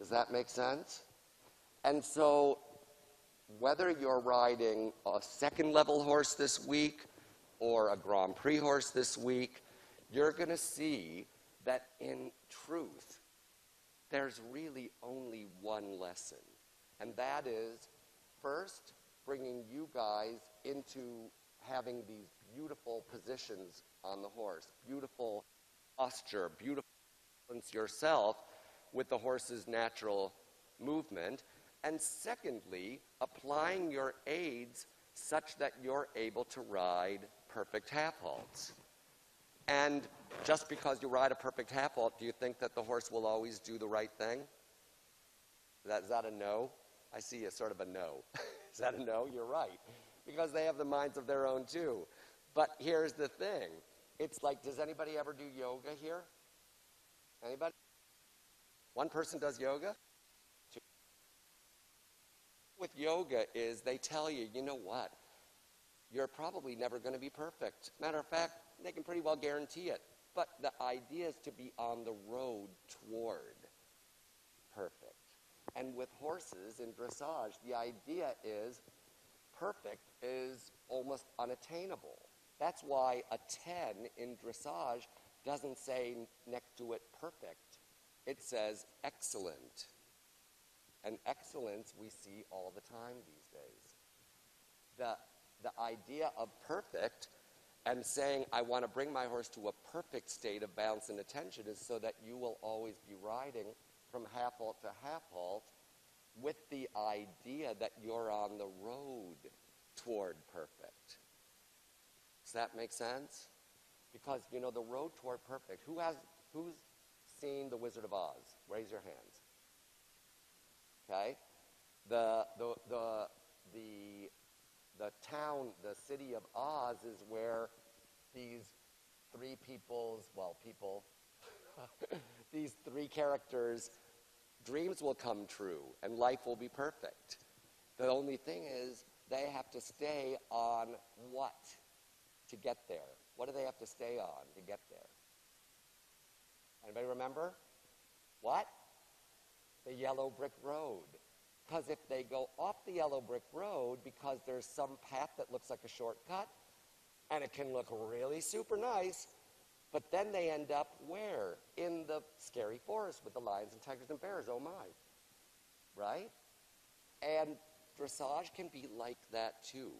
Does that make sense? And so whether you're riding a second-level horse this week or a Grand Prix horse this week, you're going to see that in truth, there's really only one lesson. And that is, first, bringing you guys into having these beautiful positions on the horse, beautiful posture, beautiful balance yourself with the horse's natural movement. And secondly, applying your aids such that you're able to ride perfect half halts. And just because you ride a perfect half halt, do you think that the horse will always do the right thing? Is that a no? I see a sort of a no. Is that a no? You're right. Because they have the minds of their own too. But here's the thing. It's like, does anybody ever do yoga here? Anybody? One person does yoga? Two. With yoga is they tell you, you know what? You're probably never going to be perfect. Matter of fact, they can pretty well guarantee it. But the idea is to be on the road toward perfect. And with horses in dressage, the idea is perfect is almost unattainable. That's why a 10 in dressage doesn't say next to it perfect. It says excellent. And excellence we see all the time these days. The idea of perfect and saying I want to bring my horse to a perfect state of balance and attention is so that you will always be riding from half halt to half halt with the idea that you're on the road toward perfect. Does that make sense? Because, you know, the road toward perfect, who's seen The Wizard of Oz? Raise your hands. Okay? The town, the city of Oz is where these these three characters' dreams will come true and life will be perfect. The only thing is they have to stay on what to get there? What do they have to stay on to get there? Anybody remember? What? The yellow brick road. Because if they go off the yellow brick road because there's some path that looks like a shortcut, and it can look really super nice, but then they end up where? In the scary forest with the lions and tigers and bears, oh my. Right? And dressage can be like that too.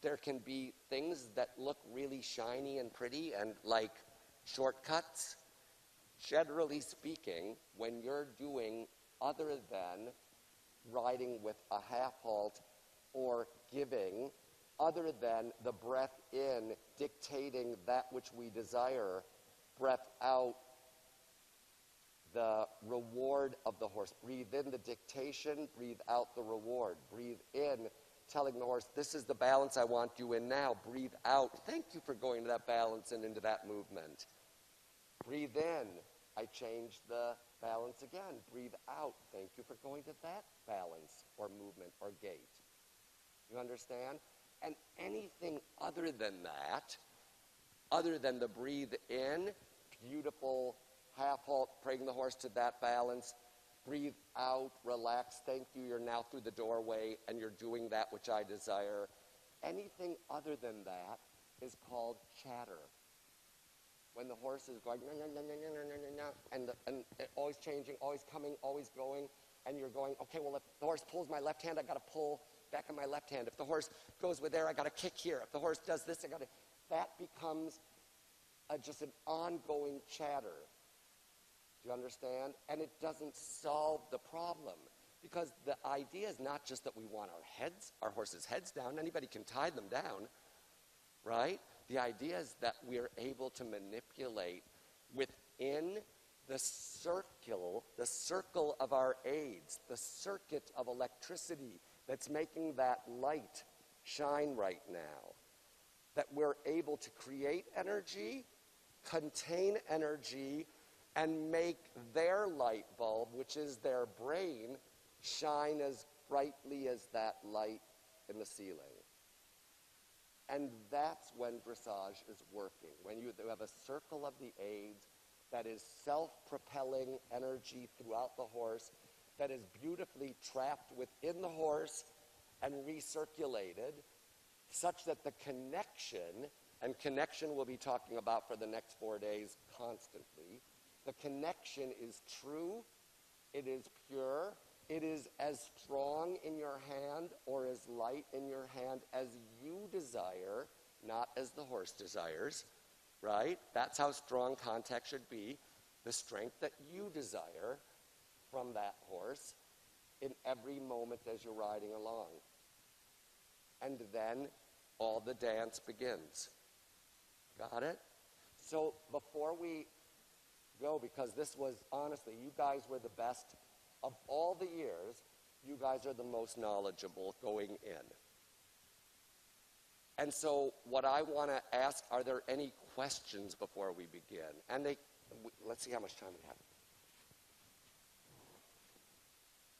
There can be things that look really shiny and pretty and like shortcuts. Generally speaking, when you're doing other than riding with a half halt or giving, other than the breath in dictating that which we desire, breath out the reward of the horse. Breathe in the dictation, breathe out the reward. Breathe in, telling the horse, this is the balance I want you in now. Breathe out, thank you for going to that balance and into that movement. Breathe in, I change the balance again. Breathe out, thank you for going to that balance or movement or gait. You understand? And anything other than that, other than the breathe in, beautiful half halt, bring the horse to that balance, breathe out, relax, thank you, you're now through the doorway and you're doing that which I desire. Anything other than that is called chatter. When the horse is going, and always changing, always coming, always going, and you're going, okay, well, if the horse pulls my left hand, I got to pull back on my left hand. If the horse goes with there, I got to kick here. If the horse does this, I got to... That becomes just an ongoing chatter. Do you understand? And it doesn't solve the problem. Because the idea is not just that we want our horses' heads down. Anybody can tie them down, right? The idea is that we're able to manipulate within the circle of our aids, the circuit of electricity that's making that light shine right now. That we're able to create energy, contain energy, and make their light bulb, which is their brain, shine as brightly as that light in the ceiling. And that's when dressage is working. When you have a circle of the aids that is self-propelling energy throughout the horse, that is beautifully trapped within the horse and recirculated, such that the connection, and connection we'll be talking about for the next 4 days constantly, the connection is true, it is pure, it is as strong in your hand or as light in your hand as you desire, not as the horse desires, right? That's how strong contact should be, the strength that you desire from that horse in every moment as you're riding along. And then all the dance begins. Got it? So before we go, because this was, honestly, you guys were the best of all the years, you guys are the most knowledgeable going in. And so what I want to ask, are there any questions before we begin? And let's see how much time we have.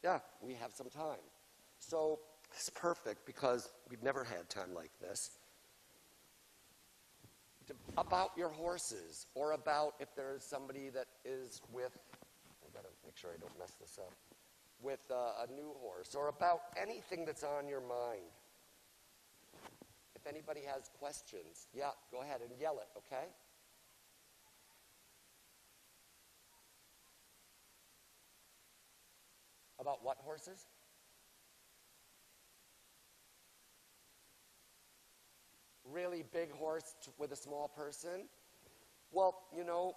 Yeah, we have some time. So it's perfect because we've never had time like this. About your horses, or about if there's somebody that is with, I've got to make sure I don't mess this up, with a new horse, or about anything that's on your mind. If anybody has questions, yeah, go ahead and yell it, okay? About what horses? Really big horse with a small person? Well, you know,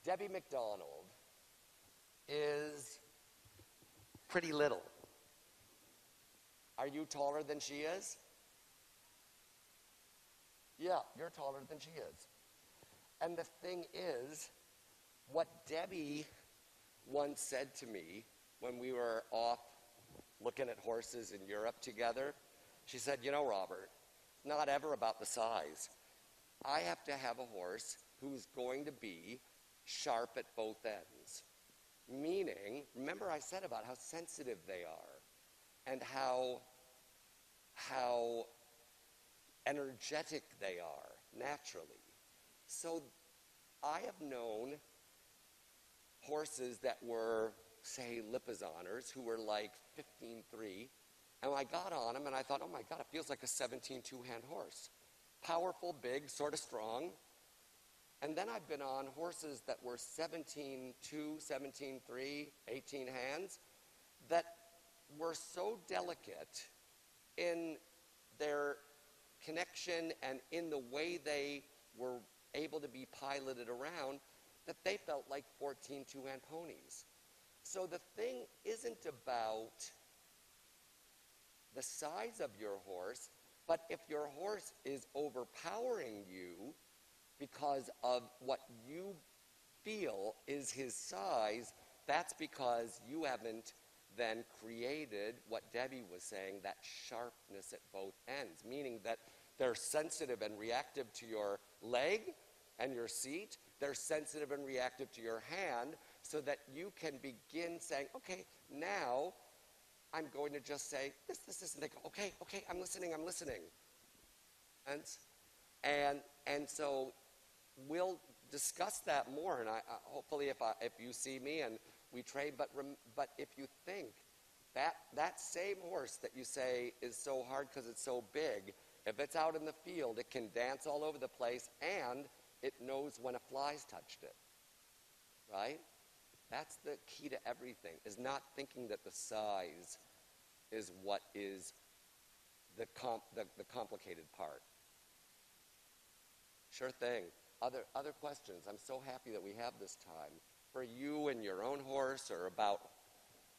Debbie McDonald is pretty little. Are you taller than she is? Yeah, you're taller than she is. And the thing is, what Debbie once said to me when we were off looking at horses in Europe together, she said, you know, Robert, it's not ever about the size. I have to have a horse who's going to be sharp at both ends. Meaning, remember I said about how sensitive they are and how energetic they are naturally. So I have known horses that were, say, Lipizzaners, who were like 15.3, and I got on them and I thought, oh my God, it feels like a 17 two-hand horse. Powerful, big, sort of strong. And then I've been on horses that were 17.2, 17.3, 18 hands, that were so delicate in their connection and in the way they were able to be piloted around that they felt like 14 two-hand ponies. So the thing isn't about the size of your horse, but if your horse is overpowering you because of what you feel is his size, that's because you haven't then created what Debbie was saying, that sharpness at both ends, meaning that they're sensitive and reactive to your leg and your seat. They're sensitive and reactive to your hand so that you can begin saying, okay, now I'm going to just say, this, and they go, okay, I'm listening. And so we'll discuss that more, and I hopefully if you see me and we trade, but if you think that same horse that you say is so hard because it's so big, if it's out in the field, it can dance all over the place, and it knows when a fly's touched it, right? That's the key to everything, is not thinking that the size is what is the complicated part. Sure thing. Other questions? I'm so happy that we have this time for you and your own horse, or about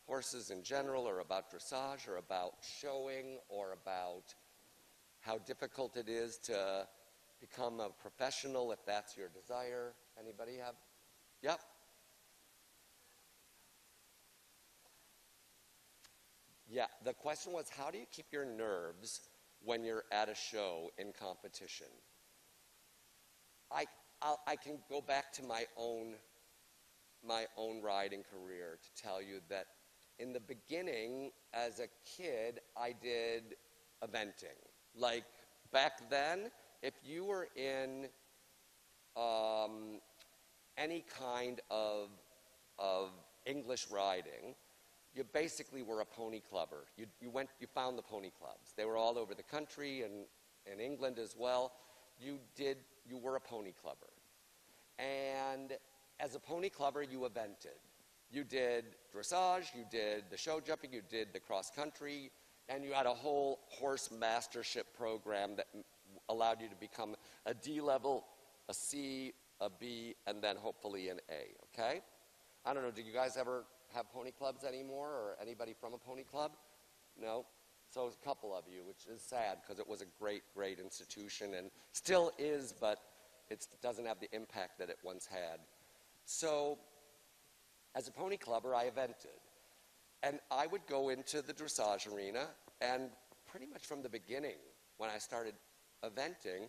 horses in general, or about dressage, or about showing, or about how difficult it is to become a professional if that's your desire. Anybody have? Yep. Yeah, the question was, how do you keep your nerves when you're at a show in competition? I can go back to my own riding career to tell you that in the beginning, as a kid, I did eventing. Like back then, if you were in any kind of English riding, you basically were a pony clubber. You found the pony clubs. They were all over the country and in England as well. You were a pony clubber. And as a pony clubber, you evented. You did dressage, you did the show jumping, you did the cross country, and you had a whole horse mastership program that allowed you to become a D level, a C, a B, and then hopefully an A, okay? I don't know, do you guys ever have pony clubs anymore, or anybody from a pony club? No? So a couple of you, which is sad because it was a great, great institution and still is, but it doesn't have the impact that it once had. So as a pony clubber, I evented. And I would go into the dressage arena, and pretty much from the beginning, when I started eventing,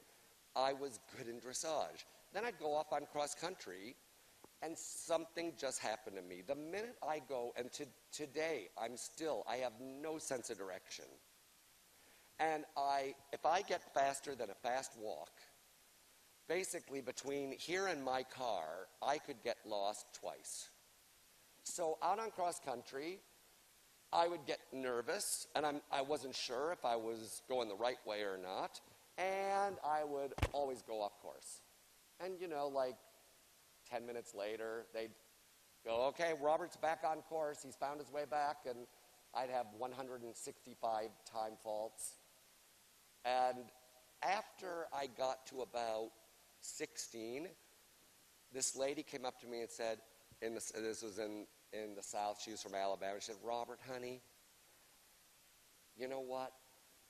I was good in dressage. Then I'd go off on cross country, and something just happened to me. The minute I go, and today, I have no sense of direction. And if I get faster than a fast walk, basically between here and my car, I could get lost twice. So out on cross country, I would get nervous, and I wasn't sure if I was going the right way or not, and I would always go off course. And, you know, like 10 minutes later, they'd go, okay, Robert's back on course. He's found his way back, and I'd have 165 time faults. And after I got to about 16, this lady came up to me and said, this was in the South, she was from Alabama, she said, Robert, honey, you know what?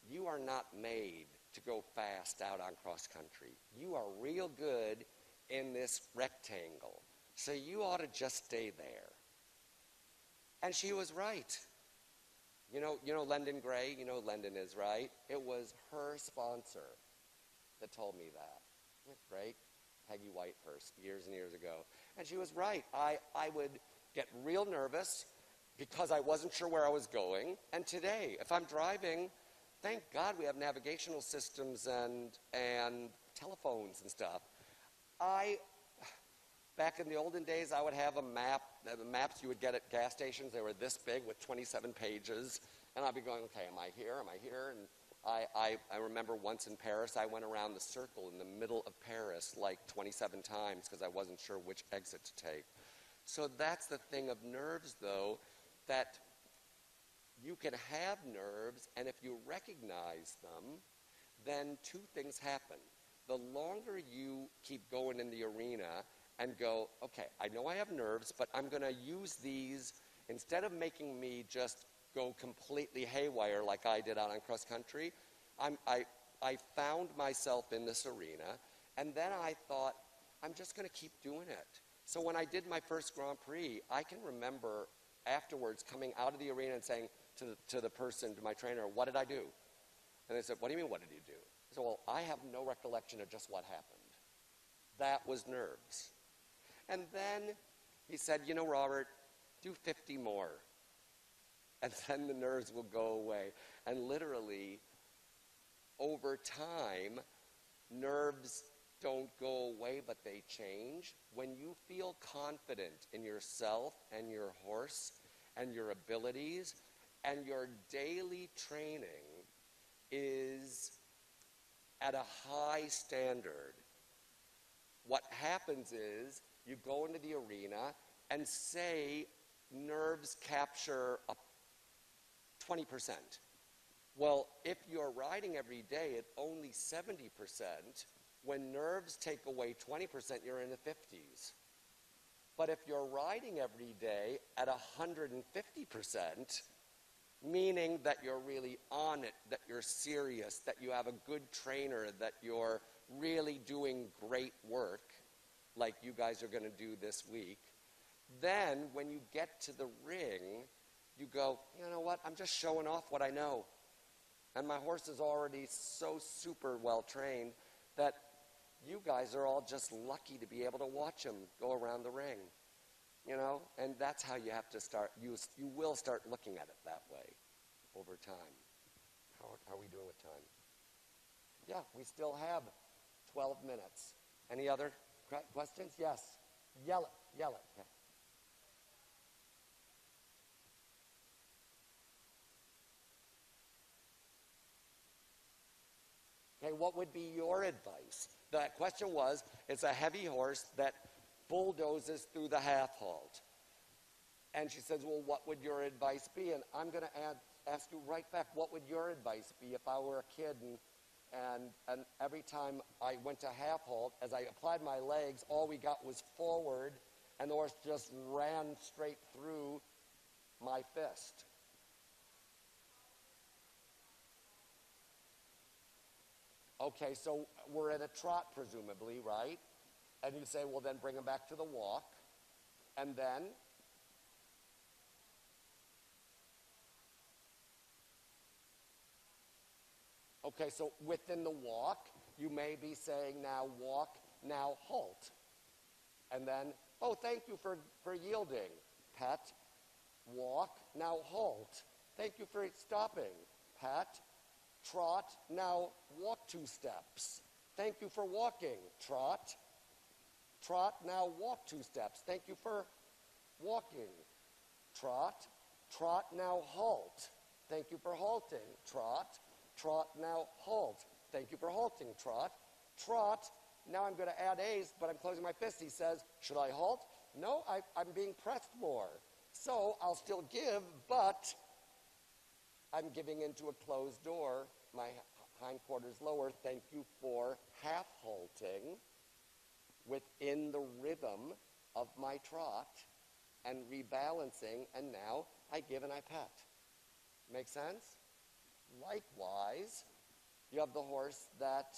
You are not made to go fast out on cross country. You are real good in this rectangle, so you ought to just stay there. And she was right. You know Lendon Gray? You know who Lendon is, right? It was her sponsor that told me that. Isn't it great? Peggy Whitehurst, years and years ago. And she was right. I would get real nervous because I wasn't sure where I was going. And today, if I'm driving, thank God we have navigational systems and telephones and stuff. Back in the olden days, I would have a map. The maps you would get at gas stations, they were this big with 27 pages. And I'd be going, okay, am I here? Am I here? And I remember once in Paris, I went around the circle in the middle of Paris like 27 times because I wasn't sure which exit to take. So that's the thing of nerves, though, that you can have nerves, and if you recognize them, then two things happen. The longer you keep going in the arena and go, okay, I know I have nerves, but I'm going to use these, instead of making me just go completely haywire like I did out on cross country, I found myself in this arena, and then I thought, I'm just going to keep doing it. So when I did my first Grand Prix, I can remember afterwards coming out of the arena and saying to the person, to my trainer, what did I do? And they said, what do you mean, what did you do? I said, well, I have no recollection of just what happened. That was nerves. And then he said, you know, Robert, do 50 more. And then the nerves will go away. And literally, over time, nerves don't go away, but they change. When you feel confident in yourself and your horse and your abilities, and your daily training is at a high standard, what happens is you go into the arena and say nerves capture 20%. Well, if you're riding every day at only 70%, when nerves take away 20%, you're in the 50s. But if you're riding every day at 150%, meaning that you're really on it, that you're serious, that you have a good trainer, that you're really doing great work, like you guys are going to do this week, then when you get to the ring, you go, you know what, I'm just showing off what I know. And my horse is already so super well trained that you guys are all just lucky to be able to watch him go around the ring. You know, and that's how you have to start. You will start looking at it that way over time. How are we doing with time? Yeah, we still have 12 minutes. Any other questions? Yes. Yell it. Yeah. Okay, what would be your advice? The question was, it's a heavy horse that bulldozes through the half halt. And she says, well, what would your advice be? And I'm going to ask you right back, what would your advice be if I were a kid and every time I went to half halt, as I applied my legs, all we got was forward, and the horse just ran straight through my fist. Okay, so we're at a trot, presumably, right? And you say, well, then bring him back to the walk. And then? Okay, so within the walk, you may be saying, now walk, now halt. And then, oh, thank you for yielding. Pet, walk, now halt. Thank you for stopping. Pet, trot, now walk 2 steps. Thank you for walking. Trot, trot, now walk 2 steps. Thank you for walking. Trot, trot, now halt. Thank you for halting. Trot, trot, now halt. Thank you for halting. Trot, trot, now I'm going to add A's, but I'm closing my fist. He says, should I halt? No, I'm being pressed more. So I'll still give, but I'm giving into a closed door. My hindquarters lower. Thank you for half halting within the rhythm of my trot and rebalancing, and now I give and I pet. Make sense? Likewise, you have the horse that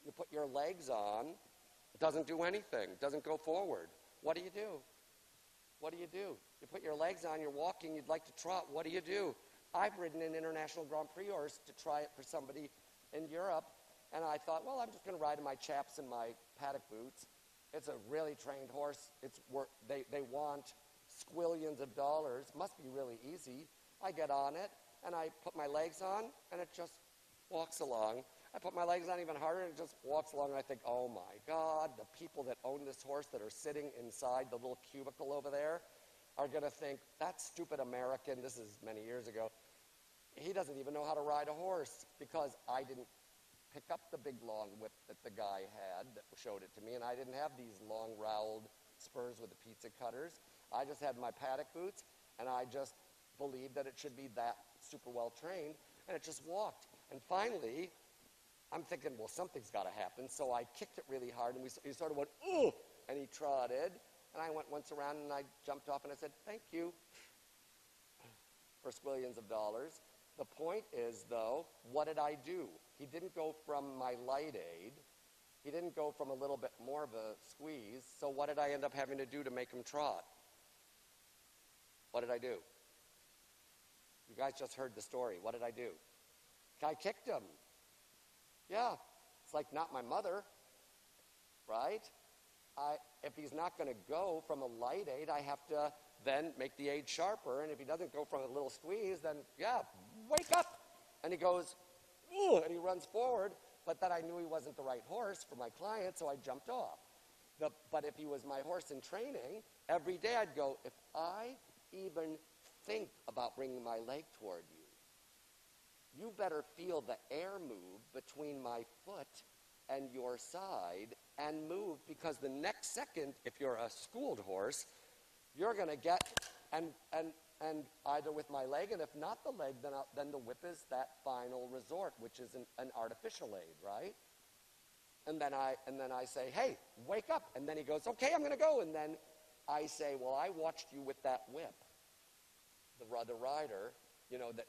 you put your legs on, it doesn't do anything, doesn't go forward. What do you do? What do you do? You put your legs on, you're walking, you'd like to trot, what do you do? I've ridden an international Grand Prix horse to try it for somebody in Europe, and I thought, well, I'm just going to ride in my chaps and my paddock boots. It's a really trained horse. They want squillions of dollars. Must be really easy. I get on it, and I put my legs on, and it just walks along. I put my legs on even harder, and it just walks along, and I think, oh, my God, the people that own this horse that are sitting inside the little cubicle over there are going to think, that stupid American, this is many years ago, he doesn't even know how to ride a horse because I didn't pick up the big long whip that the guy had that showed it to me, and I didn't have these long roweled spurs with the pizza cutters. I just had my paddock boots, and I just believed that it should be that super well trained, and it just walked. And finally, I'm thinking, well, something's got to happen, so I kicked it really hard, and he sort of went, ooh, and he trotted, and I went once around, and I jumped off, and I said, thank you for squillions of dollars. The point is, though, what did I do? He didn't go from my light aid. He didn't go from a little bit more of a squeeze. So what did I end up having to do to make him trot? What did I do? You guys just heard the story. What did I do? I kicked him. Yeah, it's like not my mother, right? If he's not going to go from a light aid, I have to then make the aid sharper. And if he doesn't go from a little squeeze, then, yeah, wake up. And he goes, ooh, and he runs forward. But then I knew he wasn't the right horse for my client, so I jumped off. But if he was my horse in training, every day I'd go, if I even think about bringing my leg toward you, you better feel the air move between my foot and your side and move, because the next second, if you're a schooled horse, you're going to get, and either with my leg, and if not the leg, then the whip is that final resort, which is an artificial aid, right? And then I say, hey, wake up. And then he goes, okay, I'm going to go. And then I say, well, I watched you with that whip. The rider, that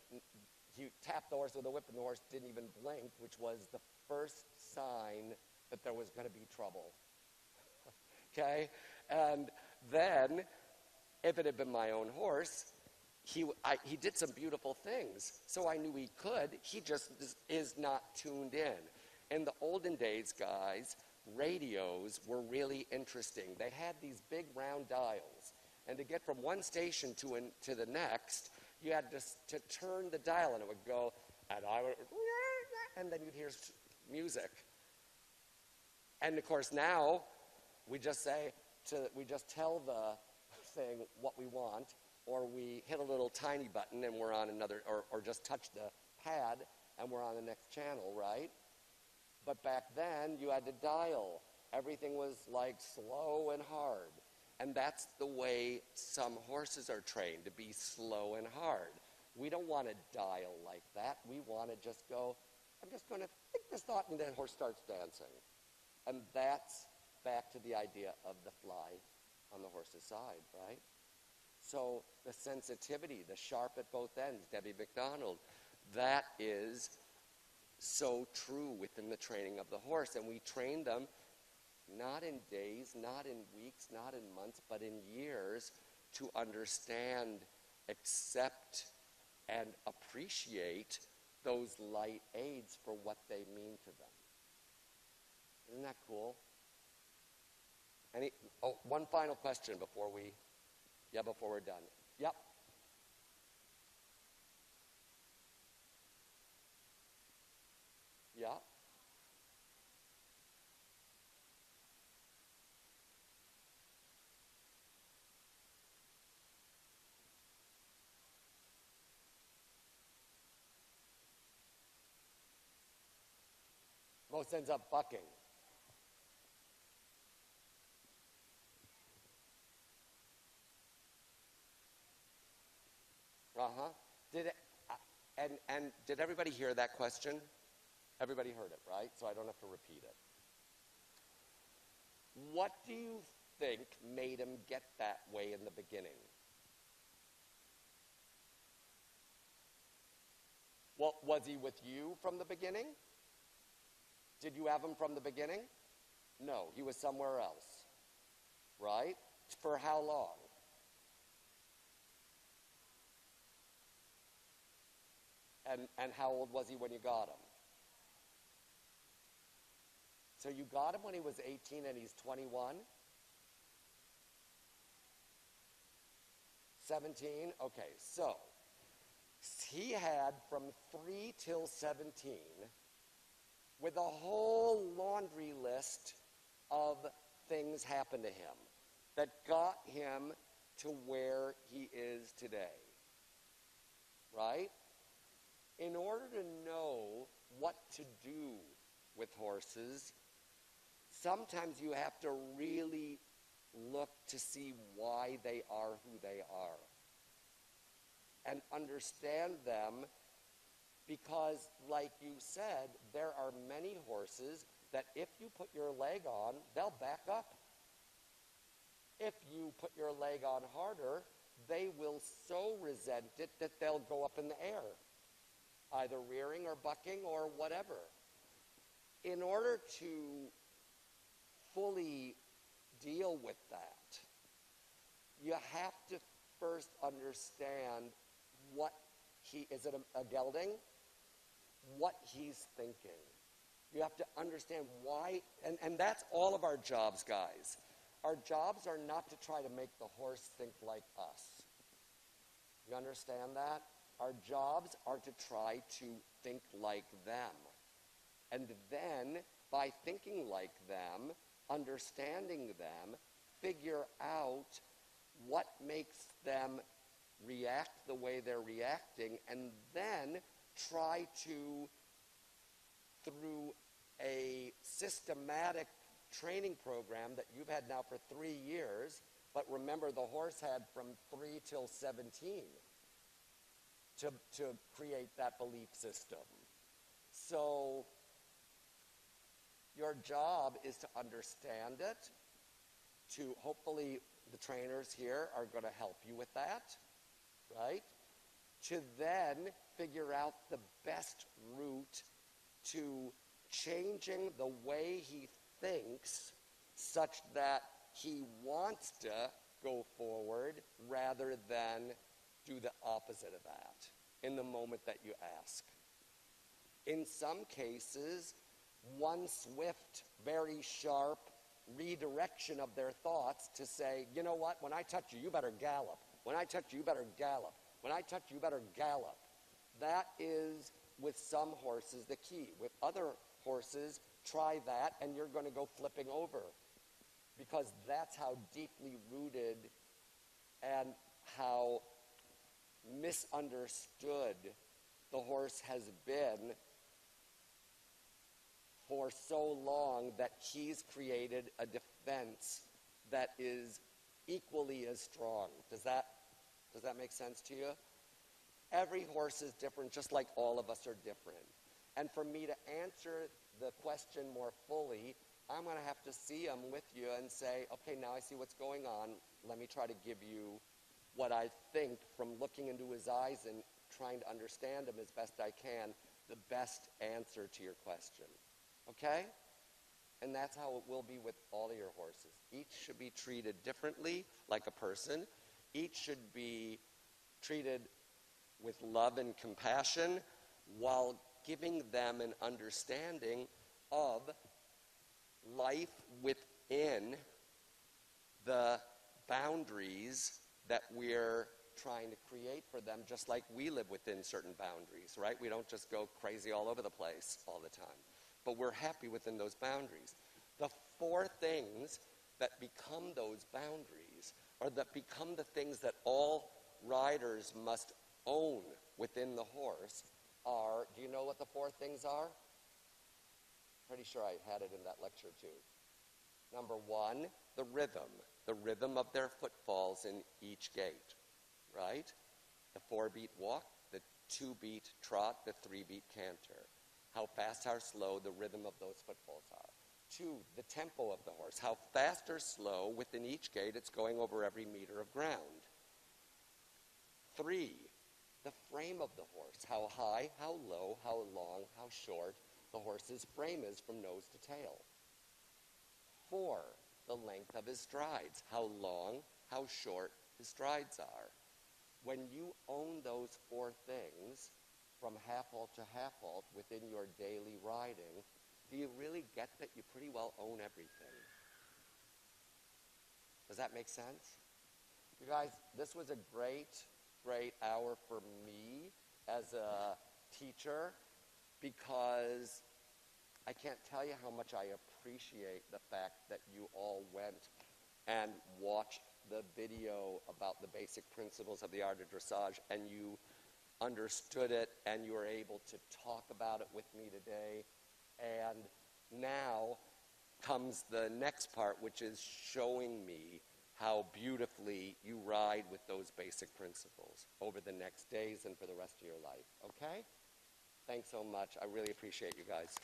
he tapped the horse with a whip, and the horse didn't even blink, which was the first sign that there was going to be trouble. Okay? And then, if it had been my own horse, he did some beautiful things. So I knew he could. He just is not tuned in. In the olden days, guys, radios were really interesting. They had these big round dials. And to get from one station to the next, you had to turn the dial, and it would go, and then you'd hear music. And of course now, we just tell the thing what we want, or we hit a little tiny button and we're on another, or just touch the pad and we're on the next channel, right? But back then, you had to dial. Everything was like slow and hard. And that's the way some horses are trained, to be slow and hard. We don't want to dial like that. We want to just go, I'm just going to think this thought, and the horse starts dancing. And that's back to the idea of the fly on the horse's side, right? So the sensitivity, the sharp at both ends, Debbie McDonald, that is so true within the training of the horse. And we train them not in days, not in weeks, not in months, but in years to understand, accept, and appreciate those light aids for what they mean to them. Isn't that cool? One final question before we're done. Yep. Yeah. Most ends up bucking. Uh-huh. Did it, and did everybody hear that question? Everybody heard it, right? So I don't have to repeat it. What do you think made him get that way in the beginning? Well, was he with you from the beginning? Did you have him from the beginning? No, he was somewhere else, right? For how long? And how old was he when you got him? So you got him when he was 18 and he's 21? 17? Okay, so he had from 3 till 17 with a whole laundry list of things happened to him that got him to where he is today, right? In order to know what to do with horses, sometimes you have to really look to see why they are who they are and understand them, because, like you said, there are many horses that if you put your leg on, they'll back up. If you put your leg on harder, they will so resent it that they'll go up in the air, either rearing or bucking or whatever. In order to fully deal with that, you have to first understand what is it a gelding? What he's thinking. You have to understand why, and that's all of our jobs, guys. Our jobs are not to try to make the horse think like us. You understand that? Our jobs are to try to think like them. And then, by thinking like them, understanding them, figure out what makes them react the way they're reacting, and then try to, through a systematic training program that you've had now for 3 years, but remember the horse had from 3 till 17 to create that belief system. So your job is to understand it, to hopefully the trainers here are going to help you with that, right? To then figure out the best route to changing the way he thinks such that he wants to go forward rather than do the opposite of that in the moment that you ask. In some cases, one swift, very sharp redirection of their thoughts to say, you know what, when I touch you, you better gallop. When I touch you, you better gallop. When I touch you, you better gallop. That is, with some horses, the key. With other horses, try that, and you're going to go flipping over. Because that's how deeply rooted and how misunderstood the horse has been for so long that he's created a defense that is equally as strong. Does that make sense to you? Every horse is different, just like all of us are different. And for me to answer the question more fully, I'm going to have to see him with you and say, okay, now I see what's going on. Let me try to give you what I think from looking into his eyes and trying to understand him as best I can, the best answer to your question. Okay? And that's how it will be with all of your horses. Each should be treated differently, like a person. Each should be treated with love and compassion while giving them an understanding of life within the boundaries that we're trying to create for them, just like we live within certain boundaries, right? We don't just go crazy all over the place all the time, but we're happy within those boundaries. The 4 things that become those boundaries, or that become the things that all riders must own within the horse are, do you know what the 4 things are? Pretty sure I had it in that lecture too. Number 1, the rhythm of their footfalls in each gait, right? The 4-beat walk, the 2-beat trot, the 3-beat canter. How fast, how slow the rhythm of those footfalls are. 2, the tempo of the horse. How fast or slow within each gait it's going over every meter of ground. 3, the frame of the horse. How high, how low, how long, how short the horse's frame is from nose to tail. 4, the length of his strides. How long, how short his strides are. When you own those 4 things, from half halt to half halt within your daily riding, do you really get that you pretty well own everything? Does that make sense? You guys, this was a great hour for me as a teacher, because I can't tell you how much I appreciate the fact that you all went and watched the video about the basic principles of the art of dressage, and you understood it, and you were able to talk about it with me today. And now comes the next part, which is showing me how beautifully you ride with those basic principles over the next days and for the rest of your life. Okay? Thanks so much. I really appreciate you guys.